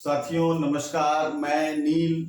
साथियों नमस्कार। मैं Neel,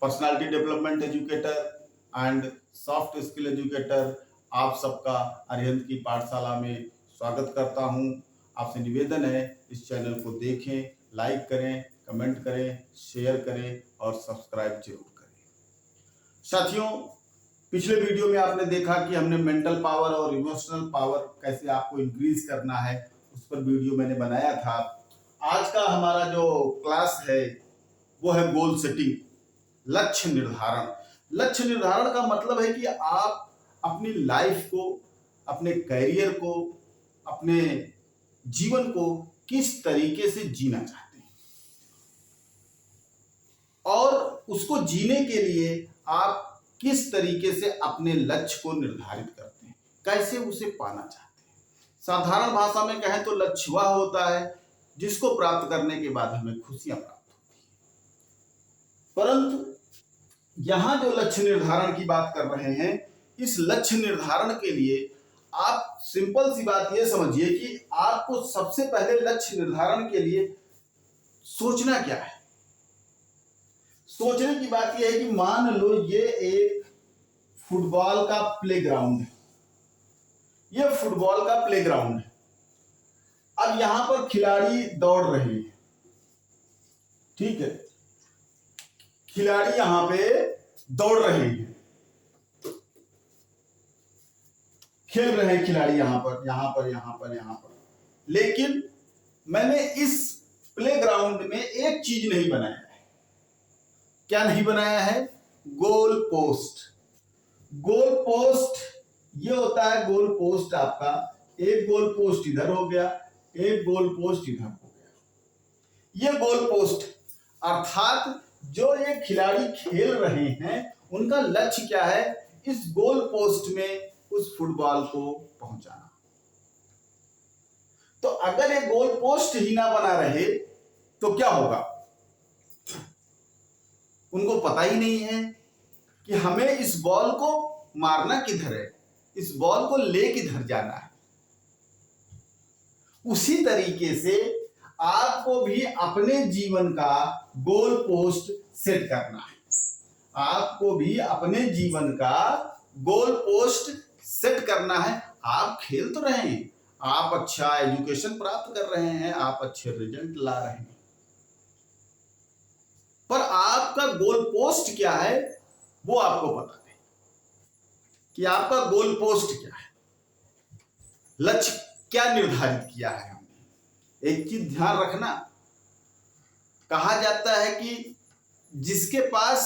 personality development educator and soft skill educator, आप सबका अरिहंत की पाठशाला में स्वागत करता हूं। आपसे निवेदन है इस चैनल को देखें, लाइक करें, कमेंट करें, शेयर करें और सब्सक्राइब जरूर करें। साथियों, पिछले वीडियो में आपने देखा कि हमने मेंटल पावर और इमोशनल पावर कैसे आपको इंक्रीज करना है, उस पर वीडियो मैंने बनाया था। आज का हमारा जो क्लास है वो है गोल सेटिंग, लक्ष्य निर्धारण। लक्ष्य निर्धारण का मतलब है कि आप अपनी लाइफ को, अपने करियर को, अपने जीवन को किस तरीके से जीना चाहते हैं और उसको जीने के लिए आप किस तरीके से अपने लक्ष्य को निर्धारित करते हैं, कैसे उसे पाना चाहते हैं। साधारण भाषा में कहें तो लक्ष्य वह होता है जिसको प्राप्त करने के बाद हमें खुशियां प्राप्त होती हैं। परंतु यहां जो लक्ष्य निर्धारण की बात कर रहे हैं, इस लक्ष्य निर्धारण के लिए आप सिंपल सी बात यह समझिए कि आपको सबसे पहले लक्ष्य निर्धारण के लिए सोचना क्या है। सोचने की बात यह है कि मान लो ये एक फुटबॉल का प्लेग्राउंड है, ये फुटबॉल का प्लेग्राउंड है। अब यहां पर खिलाड़ी दौड़ रहे हैं, ठीक है, खिलाड़ी यहां पे दौड़ रहे हैं, खेल रहे हैं खिलाड़ी यहां पर, यहां पर, यहां पर, यहां पर। लेकिन मैंने इस प्लेग्राउंड में एक चीज नहीं बनाया है। क्या नहीं बनाया है? Goal post. गोल पोस्ट ये होता है, गोल पोस्ट आपका एक गोल पोस्ट इधर हो गया, एक गोल पोस्ट इधर हो गया। ये गोल पोस्ट अर्थात जो ये खिलाड़ी खेल रहे हैं उनका लक्ष्य क्या है? इस गोल पोस्ट में उस फुटबॉल को पहुंचाना। तो अगर ये गोल पोस्ट ही ना बना रहे तो क्या होगा? उनको पता ही नहीं है कि हमें इस बॉल को मारना किधर है, इस बॉल को ले किधर जाना है। उसी तरीके से आपको भी अपने जीवन का गोल पोस्ट सेट करना है। आपको भी अपने जीवन का गोल पोस्ट सेट करना है। आप खेल तो रहे हैं, आप अच्छा एजुकेशन प्राप्त कर रहे हैं, आप अच्छे रिजल्ट ला रहे हैं, पर आपका गोल पोस्ट क्या है वो आपको पता नहीं कि आपका गोल पोस्ट क्या है, लक्ष्य क्या निर्धारित किया है हमने। एक चीज ध्यान रखना, कहा जाता है कि जिसके पास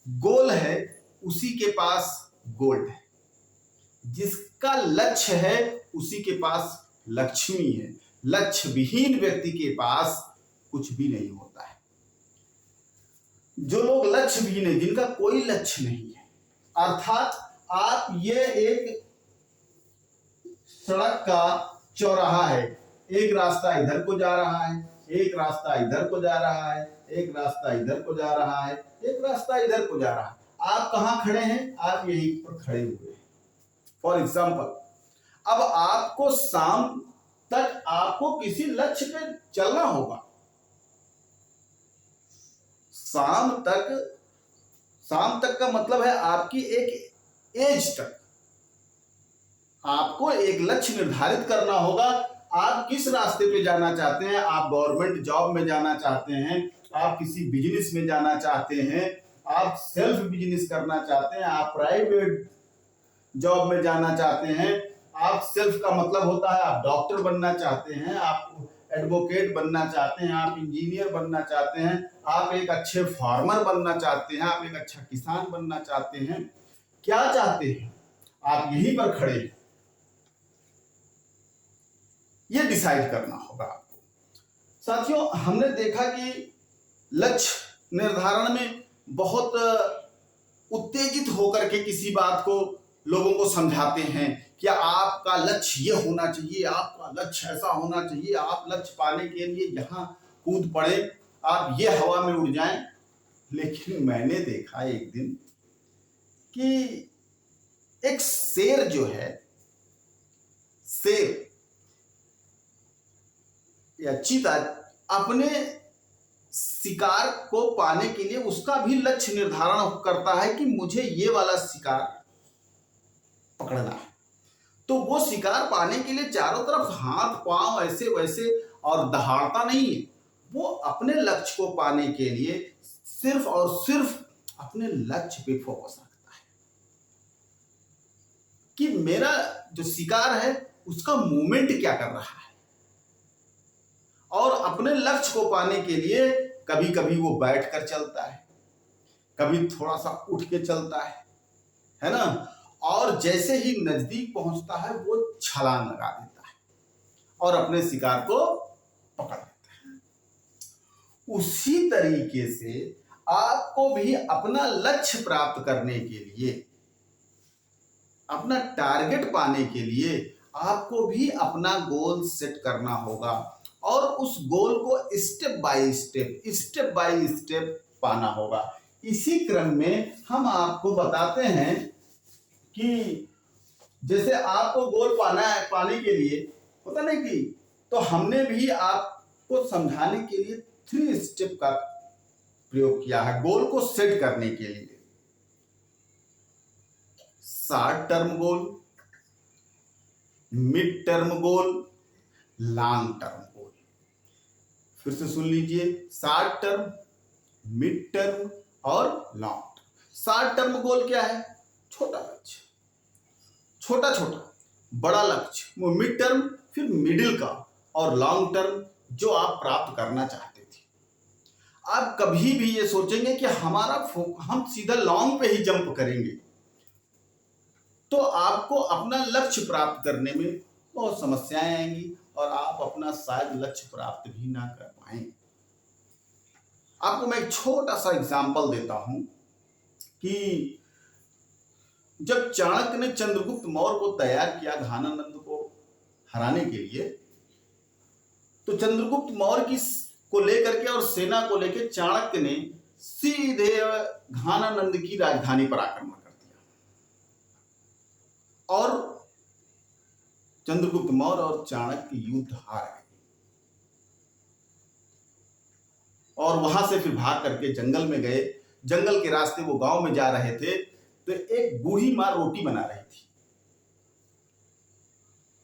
गोल है उसी के पास गोल्ड है, जिसका लक्ष्य है उसी के पास लक्ष्मी है। लक्ष्य विहीन व्यक्ति के पास कुछ भी नहीं होता है। जो लोग लक्ष्य विहीन है, जिनका कोई लक्ष्य नहीं है, अर्थात आप ये एक सड़क का चौराहा है, एक रास्ता इधर को जा रहा है, एक रास्ता इधर को जा रहा है, एक रास्ता इधर को जा रहा है, एक रास्ता इधर को जा रहा है। आप कहां खड़े हैं? आप यहीं पर खड़े हुए हैं। फॉर एग्जाम्पल, अब आपको शाम तक आपको किसी लक्ष्य पे चलना होगा। शाम तक का मतलब है आपकी एक एज तक आपको एक लक्ष्य निर्धारित करना होगा। आप किस रास्ते पे जाना चाहते हैं? आप गवर्नमेंट जॉब में जाना चाहते हैं, आप किसी बिजनेस में जाना चाहते हैं, आप सेल्फ बिजनेस करना चाहते हैं, आप प्राइवेट जॉब में जाना चाहते हैं। आप सेल्फ का मतलब होता है आप डॉक्टर बनना चाहते हैं, आप एडवोकेट बनना चाहते हैं, आप इंजीनियर बनना चाहते हैं, आप एक अच्छे फार्मर बनना चाहते हैं, आप एक अच्छा किसान बनना चाहते हैं। क्या चाहते हैं? आप यहीं पर खड़े हैं, ये डिसाइड करना होगा आपको। साथियों, हमने देखा कि लक्ष्य निर्धारण में बहुत उत्तेजित होकर के किसी बात को लोगों को समझाते हैं कि आपका लक्ष्य ये होना चाहिए, आपका लक्ष्य ऐसा होना चाहिए, आप लक्ष्य पाने के लिए जहां कूद पड़े, आप ये हवा में उड़ जाएं। लेकिन मैंने देखा एक दिन कि एक शेर जो है, शेर या चीता अपने शिकार को पाने के लिए उसका भी लक्ष्य निर्धारण करता है कि मुझे ये वाला शिकार पकड़ना है। तो वो शिकार पाने के लिए चारों तरफ हाथ पांव ऐसे वैसे और दहाड़ता नहीं है। वो अपने लक्ष्य को पाने के लिए सिर्फ और सिर्फ अपने लक्ष्य पे फोकस रखता है कि मेरा जो शिकार है उसका मूवमेंट क्या कर रहा है। और अपने लक्ष्य को पाने के लिए कभी कभी वो बैठ कर चलता है, कभी थोड़ा सा उठ के चलता है ना। और जैसे ही नजदीक पहुंचता है वो छलांग लगा देता है और अपने शिकार को पकड़ लेता है। उसी तरीके से आपको भी अपना लक्ष्य प्राप्त करने के लिए, अपना टारगेट पाने के लिए आपको भी अपना गोल सेट करना होगा और उस गोल को स्टेप बाय स्टेप पाना होगा। इसी क्रम में हम आपको बताते हैं कि जैसे आपको गोल पाने के लिए होता नहीं कि, तो हमने भी आपको समझाने के लिए 3 स्टेप का प्रयोग किया है गोल को सेट करने के लिए। Short term goal, mid term goal, long term goal. फिर से सुन लीजिए, शॉर्ट टर्म, मिड टर्म और long term. Short term goal क्या है? छोटा लक्ष्य, छोटा बड़ा लक्ष्य। वो मिड टर्म फिर मिडिल का, और लॉन्ग टर्म जो आप प्राप्त करना चाहते थे। आप कभी भी ये सोचेंगे कि हम सीधा लॉन्ग पे ही जंप करेंगे तो आपको अपना लक्ष्य प्राप्त करने में बहुत समस्याएं आएंगी और आप अपना शायद लक्ष्य प्राप्त भी ना कर पाएंगे। आपको मैं एक छोटा सा एग्जाम्पल देता हूं कि जब चाणक्य ने चंद्रगुप्त मौर्य को तैयार किया घानानंद को हराने के लिए, तो चंद्रगुप्त मौर्य को लेकर के और सेना को लेकर चाणक्य ने सीधे घानानंद की राजधानी पर आक्रमण कर दिया और चंद्रगुप्त मौर्य और चाणक्य युद्ध हार गए। और वहां से फिर भाग करके जंगल में गए। जंगल के रास्ते वो गांव में जा रहे थे तो एक बूढ़ी मां रोटी बना रही थी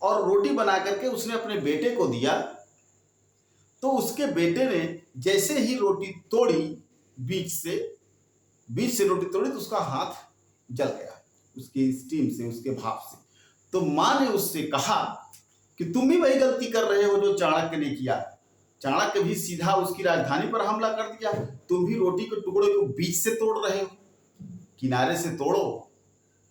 और रोटी बना करके उसने अपने बेटे को दिया। तो उसके बेटे ने जैसे ही रोटी तोड़ी, बीच से रोटी तोड़ी, तो उसका हाथ जल गया उसकी स्टीम से, उसके भाप से। तो मां ने उससे कहा कि तुम भी वही गलती कर रहे हो जो चाणक्य ने किया। चाणक्य भी सीधा उसकी राजधानी पर हमला कर दिया, तुम भी रोटी के टुकड़े को बीच से तोड़ रहे हो। किनारे से तोड़ो,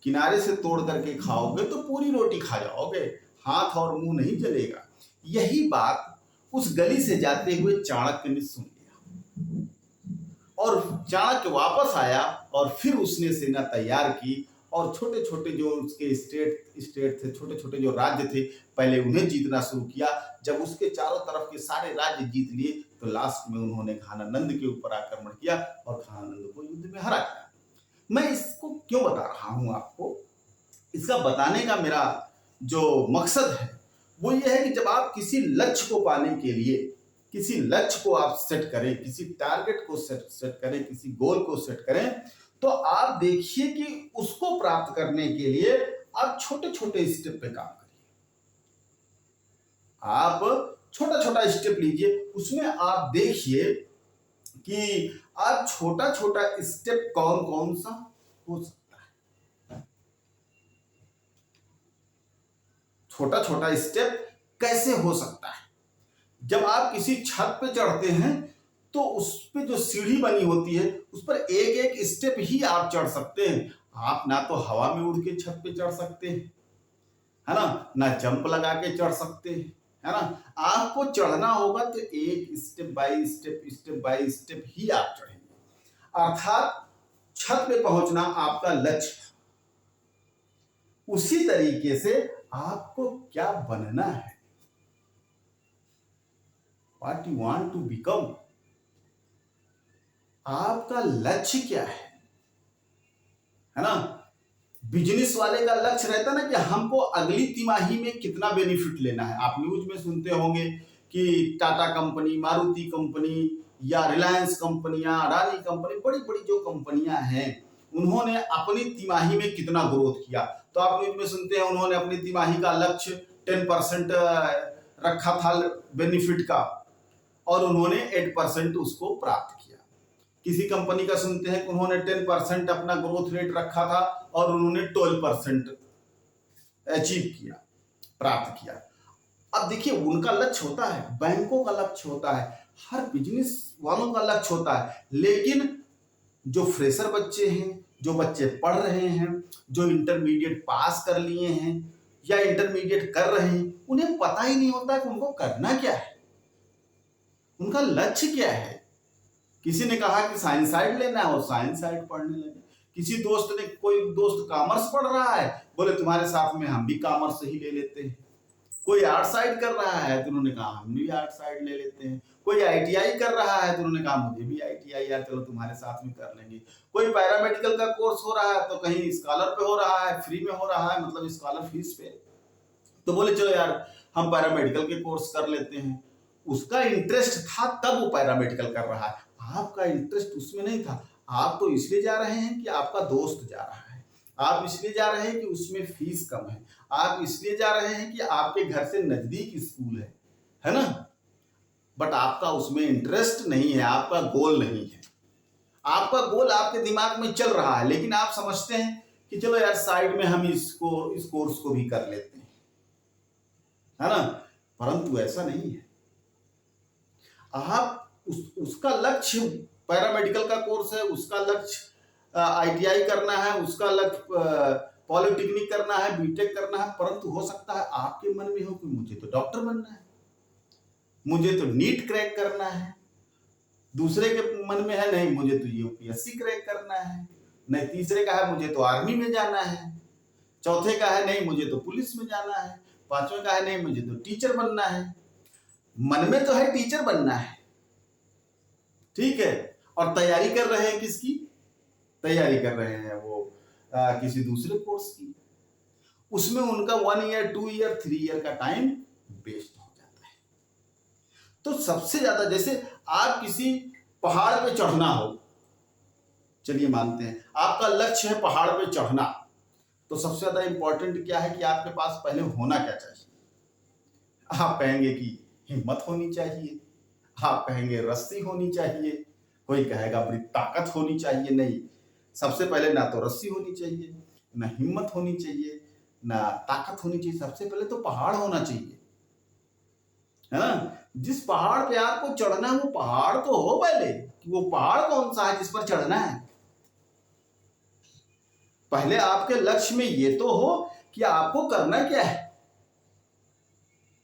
किनारे से तोड़ करके खाओगे तो पूरी रोटी खा जाओगे, हाथ और मुंह नहीं जलेगा। यही बात उस गली से जाते हुए चाणक्य ने सुन लिया और चाणक्य वापस आया और फिर उसने सेना तैयार की और छोटे छोटे जो उसके स्टेट थे, छोटे छोटे जो राज्य थे, पहले उन्हें जीतना शुरू किया। जब उसके चारों तरफ के सारे राज्य जीत लिए तो लास्ट में उन्होंने घानानंद के ऊपर आक्रमण किया और घानानंद को युद्ध में हरा दिया। मैं इसको क्यों बता रहा हूं आपको? इसका बताने का मेरा जो मकसद है वो ये है कि जब आप किसी लक्ष्य को पाने के लिए, किसी लक्ष्य को आप सेट करें, किसी टारगेट को सेट करें, किसी गोल को सेट करें, तो आप देखिए कि उसको प्राप्त करने के लिए आप छोटे छोटे स्टेप पे काम करिए। आप छोटा छोटा स्टेप लीजिए, उसमें आप देखिए कि आप छोटा छोटा स्टेप कौन कौन सा हो सकता है, छोटा छोटा स्टेप कैसे हो सकता है। जब आप किसी छत पे चढ़ते हैं तो उस पे जो सीढ़ी बनी होती है उस पर एक एक स्टेप ही आप चढ़ सकते हैं। आप ना तो हवा में उड़ के छत पे चढ़ सकते हैं, है ना जंप लगा के चढ़ सकते हैं, है ना। आपको चढ़ना होगा तो एक स्टेप बाय स्टेप ही आप चढ़ेंगे। अर्थात छत पे पहुंचना आपका लक्ष्य है। उसी तरीके से आपको क्या बनना है, what you want to become, आपका लक्ष्य क्या है ना। बिजनेस वाले का लक्ष्य रहता ना कि हमको अगली तिमाही में कितना बेनिफिट लेना है। आप न्यूज में सुनते होंगे कि टाटा कंपनी, मारुति कंपनी या रिलायंस कंपनियां, अडानी कंपनी, बड़ी बड़ी जो कंपनियां हैं, उन्होंने अपनी तिमाही में कितना ग्रोथ किया। तो आप न्यूज में सुनते हैं उन्होंने अपनी तिमाही का लक्ष्य 10% रखा था बेनिफिट का, और उन्होंने 8% उसको प्राप्त किया। किसी कंपनी का सुनते हैं कि उन्होंने 10% अपना ग्रोथ रेट रखा था और उन्होंने 12% अचीव किया, प्राप्त किया। अब देखिए, उनका लक्ष्य होता है, बैंकों का लक्ष्य होता है, हर बिजनेस वालों का लक्ष्य होता है, लेकिन जो फ्रेशर बच्चे हैं, जो बच्चे पढ़ रहे हैं, जो इंटरमीडिएट पास कर लिए हैं या इंटरमीडिएट कर रहे हैं, उन्हें पता ही नहीं होता कि उनको करना क्या है, उनका लक्ष्य क्या है। किसी ने कहा कि साइंस साइड लेना है, वो साइंस साइड पढ़ने लगे। किसी दोस्त ने, कोई दोस्त कॉमर्स पढ़ रहा है, बोले तुम्हारे साथ में हम भी कॉमर्स ही ले लेते हैं। कोई आर्ट साइड कर रहा है तो उन्होंने कहा हम भी आर्ट साइड ले लेते हैं। कोई आईटीआई कर रहा है तो उन्होंने कहा मुझे भी आईटीआई, यार चलो तुम्हारे साथ में कर लेंगे। कोई पैरामेडिकल का कोर्स हो रहा है तो कहीं स्कॉलर पे हो रहा है, फ्री में हो रहा है, मतलब स्कॉलर फीस पे, तो बोले चलो यार हम पैरामेडिकल के कोर्स कर लेते हैं। उसका इंटरेस्ट था तब वो पैरामेडिकल कर रहा है, आपका इंटरेस्ट उसमें नहीं था। आप तो इसलिए जा रहे हैं कि आपका दोस्त जा रहा है, आप इसलिए जा रहे हैं कि उसमें फीस कम है, आप इसलिए जा रहे हैं कि आपके घर से नजदीक स्कूल है ना, बट आपका उसमें इंटरेस्ट नहीं है, आपका गोल नहीं है। आपका गोल आपके दिमाग में चल रहा है, लेकिन आप समझते हैं कि चलो यार साइड में हम इस कोर्स को भी कर लेते हैं, है ना, परंतु ऐसा नहीं है। आप उसका लक्ष्य पैरामेडिकल का कोर्स है, उसका लक्ष्य आईटीआई करना है, उसका लक्ष्य पॉलिटेक्निक करना है, बीटेक करना है, परंतु हो सकता है आपके मन में हो कि मुझे तो डॉक्टर बनना है, मुझे तो नीट क्रैक करना है। दूसरे के मन में है नहीं मुझे तो यूपीएससी क्रैक करना है, नहीं तीसरे का है मुझे तो आर्मी में जाना है, चौथे का है नहीं मुझे तो पुलिस में जाना है, पांचवें का है नहीं मुझे तो टीचर बनना है। मन में तो है टीचर बनना है, ठीक है, और तैयारी कर रहे हैं किसकी? तैयारी कर रहे हैं वो किसी दूसरे कोर्स की। उसमें उनका 1 ईयर 2 ईयर 3 ईयर का टाइम वेस्ट हो जाता है। तो सबसे ज्यादा, जैसे आप किसी पहाड़ पे चढ़ना हो, चलिए मानते हैं आपका लक्ष्य है पहाड़ पे चढ़ना, तो सबसे ज्यादा इंपॉर्टेंट क्या है कि आपके पास पहले होना क्या चाहिए? आप कहेंगे कि हिम्मत होनी चाहिए, आप कहेंगे रस्सी होनी चाहिए, कोई कहेगा बड़ी ताकत होनी चाहिए। नहीं, सबसे पहले ना तो रस्सी होनी चाहिए, ना हिम्मत होनी चाहिए, ना ताकत होनी चाहिए, सबसे पहले तो पहाड़ होना चाहिए, है ना। जिस पहाड़ पे आपको चढ़ना है वो पहाड़ तो हो पहले, कि वो पहाड़ कौन सा है जिस पर चढ़ना है। पहले आपके लक्ष्य में ये तो हो कि आपको करना क्या है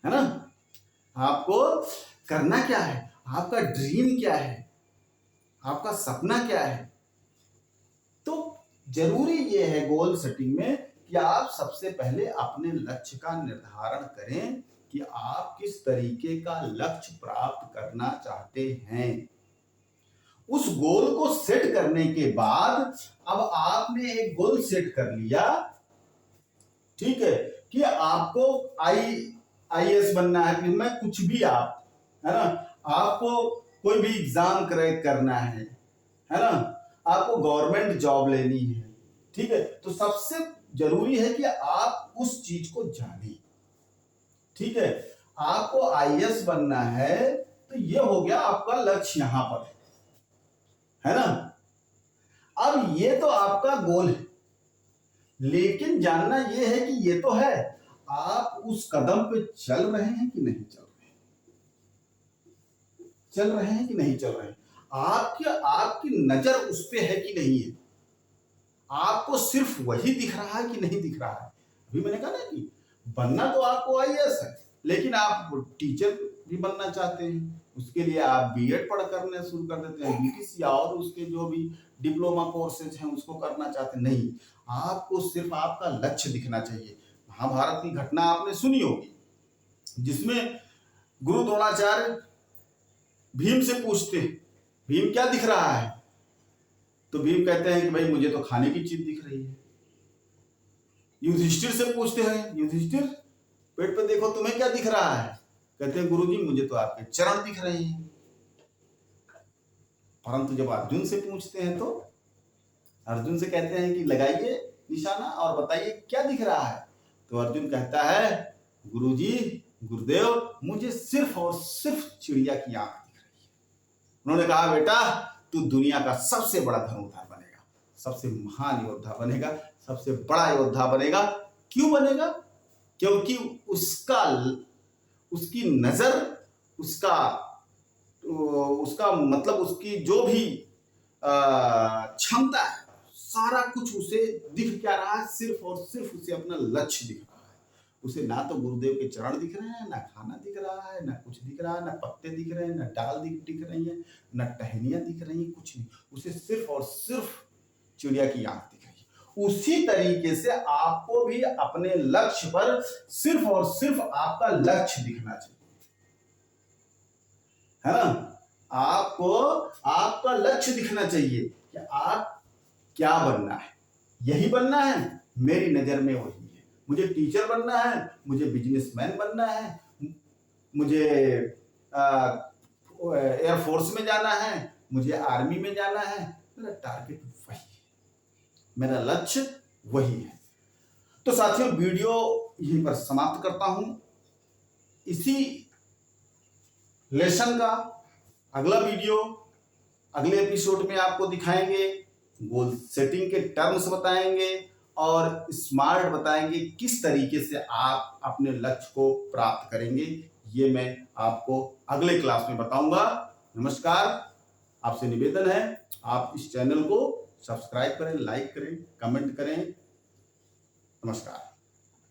ना, आपको करना क्या है, आपका ड्रीम क्या है, आपका सपना क्या है। तो जरूरी ये है गोल सेटिंग में कि आप सबसे पहले अपने लक्ष्य का निर्धारण करें कि आप किस तरीके का लक्ष्य प्राप्त करना चाहते हैं। उस गोल को सेट करने के बाद, अब आपने एक गोल सेट कर लिया, ठीक है, कि आपको आईएएस बनना है, कि मैं कुछ भी आप, है ना, आपको कोई भी एग्जाम क्रैक करना है ना, आपको गवर्नमेंट जॉब लेनी है, ठीक है, तो सबसे जरूरी है कि आप उस चीज को जानिए, ठीक है। आपको आईएएस बनना है तो ये हो गया आपका लक्ष्य यहां पर, है ना। अब ये तो आपका गोल है, लेकिन जानना ये है कि ये तो है, आप उस कदम पे चल रहे हैं कि नहीं चल रहे हैं, चल रहे हैं कि नहीं चल रहे हैं, आपकी नजर उस पे है कि नहीं है, आपको सिर्फ वही दिख रहा है कि नहीं दिख रहा है। अभी मैंने कहा ना कि बनना तो आपको आईएएस है, लेकिन आप टीचर भी बनना चाहते हैं, उसके लिए आप बीएड पढ़ करने शुरू कर देते हैं, बीटीसी और उसके जो भी डिप्लोमा कोर्सेज हैं उसको करना चाहते हैं। नहीं, आपको सिर्फ आपका लक्ष्य दिखना चाहिए। महाभारत की घटना आपने सुनी होगी, जिसमें गुरु द्रोणाचार्य भीम से पूछते हैं भीम क्या दिख रहा है, तो भीम कहते हैं कि भाई मुझे तो खाने की चीज दिख रही है। युधिष्ठिर से पूछते हैं युधिष्ठिर पेट पे देखो तुम्हें क्या दिख रहा है, कहते हैं गुरुजी मुझे तो आपके चरण दिख रहे हैं। परंतु जब अर्जुन से पूछते हैं तो अर्जुन से कहते हैं कि लगाइए निशाना और बताइए क्या दिख रहा है, तो अर्जुन कहता है गुरुजी, गुरुदेव, मुझे सिर्फ और सिर्फ चिड़िया की आंख दिख रही है। उन्होंने कहा बेटा, तू दुनिया का सबसे बड़ा धनुर्धर बनेगा, सबसे महान योद्धा बनेगा, सबसे बड़ा योद्धा बनेगा। क्यों बनेगा? क्योंकि उसकी नजर, उसका मतलब उसकी जो भी क्षमता है, सारा कुछ उसे दिख क्या रहा है? सिर्फ और सिर्फ उसे अपना लक्ष्य दिख रहा है। उसे ना तो गुरुदेव के चरण दिख रहे हैं, ना खाना दिख रहा है, ना कुछ दिख रहा है, ना पत्ते दिख रहे हैं, ना डाल दिख रही है, ना टहनियां दिख रही है, कुछ नहीं। उसे सिर्फ और सिर्फ चिड़िया की आंख दिख रही है। उसी तरीके से आपको भी अपने लक्ष्य पर सिर्फ और सिर्फ आपका लक्ष्य दिखना चाहिए, है ना? आपको आपका लक्ष्य दिखना चाहिए कि आप क्या बनना है। यही बनना है, मेरी नजर में वही है। मुझे टीचर बनना है, मुझे बिजनेसमैन बनना है, मुझे एयरफोर्स में जाना है, मुझे आर्मी में जाना है। मेरा टारगेट वही है, मेरा लक्ष्य वही है। तो साथियों, वीडियो यहीं पर समाप्त करता हूं। इसी लेसन का अगला वीडियो अगले एपिसोड में आपको दिखाएंगे। गोल सेटिंग के टर्म्स बताएंगे और स्मार्ट बताएंगे, किस तरीके से आप अपने लक्ष्य को प्राप्त करेंगे। ये मैं आपको अगले क्लास में बताऊंगा। नमस्कार। आपसे निवेदन है, आप इस चैनल को सब्सक्राइब करें, लाइक करें, कमेंट करें। नमस्कार।